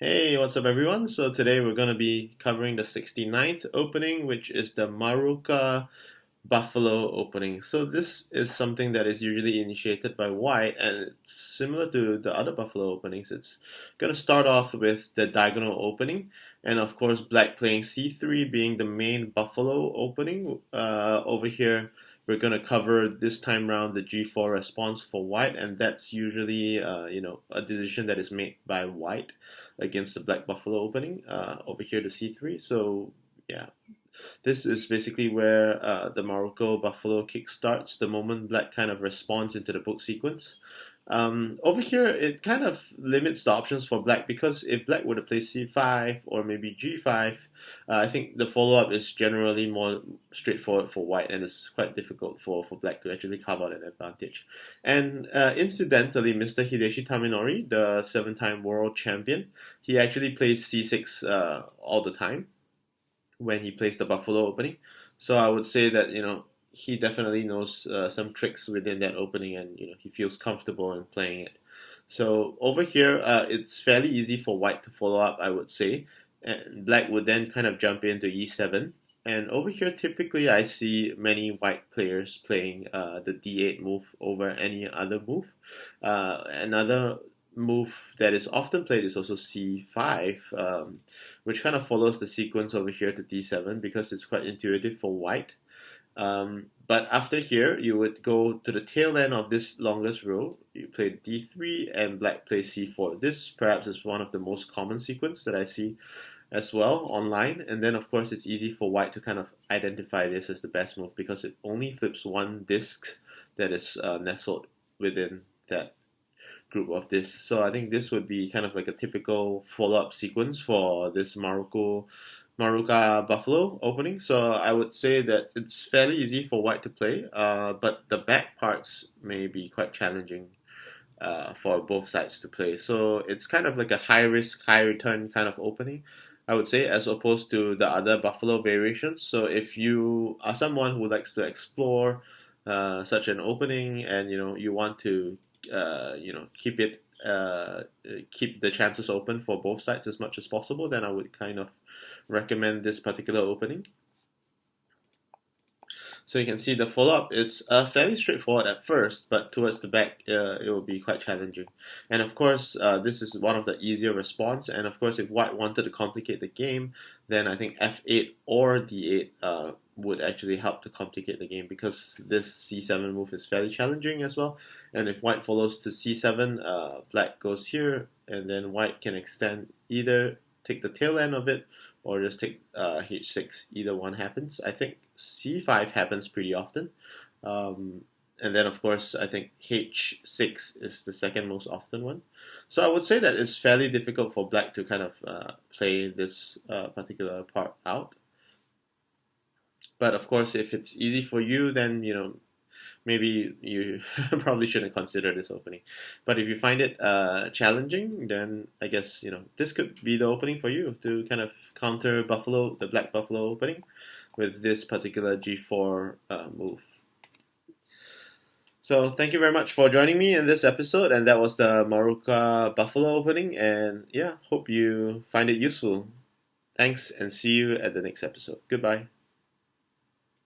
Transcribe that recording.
Hey, what's up everyone? So today we're going to be covering the 69th opening, which is the Maruoka Buffalo opening. So this is something that is usually initiated by white, and it's similar to the other Buffalo openings. It's going to start off with the diagonal opening, and of course black playing c3 being the main Buffalo opening. Over here we're going to cover this time round the g4 response for white, and that's usually a decision that is made by white against the black Buffalo opening. Over here the c3. So yeah, this is basically where the Morocco Buffalo kick starts the moment black kind of responds into the book sequence. Over here, it kind of limits the options for black because if black were to play c5 or maybe g5, I think the follow-up is generally more straightforward for white, and it's quite difficult for black to actually carve out an advantage. And incidentally, Mr. Hideshi Tamenori, the seven-time world champion, he actually plays c6 all the time when he plays the Buffalo opening. So I would say that he definitely knows some tricks within that opening, and he feels comfortable in playing it. So over here, it's fairly easy for white to follow up, I would say, and black would then kind of jump into e7. And over here, typically I see many white players playing the d8 move over any other move. Another move that is often played is also c5, which kind of follows the sequence over here to d7 because it's quite intuitive for white. But after here, you would go to the tail end of this longest row. You play d3 and black plays c4. This perhaps is one of the most common sequence that I see as well online. And then of course it's easy for white to kind of identify this as the best move because it only flips one disc that is nestled within that group of this. So I think this would be kind of like a typical follow-up sequence for this Maruka Buffalo opening. So I would say that it's fairly easy for white to play, but the back parts may be quite challenging for both sides to play. So it's kind of like a high risk, high return kind of opening, I would say, as opposed to the other Buffalo variations. So if you are someone who likes to explore such an opening, and you want to keep it keep the chances open for both sides as much as possible, then I would kind of recommend this particular opening. So you can see the follow-up is fairly straightforward at first, but towards the back, it will be quite challenging. And of course, this is one of the easier response. And of course, if white wanted to complicate the game, then I think f8 or d8 would actually help to complicate the game because this c7 move is fairly challenging as well. And if white follows to c7, black goes here, and then white can extend either take the tail end of it or just take h6. Either one happens. I think c5 happens pretty often. Um, and then, of course, I think h6 is the second most often one. So I would say that it's fairly difficult for black to kind of play this particular part out. But of course, if it's easy for you, then maybe you probably shouldn't consider this opening. But if you find it challenging, then I guess this could be the opening for you to kind of counter Buffalo, the Black Buffalo opening, with this particular G4 move. So thank you very much for joining me in this episode, and that was the Maruka Buffalo opening. And yeah, hope you find it useful. Thanks, and see you at the next episode. Goodbye.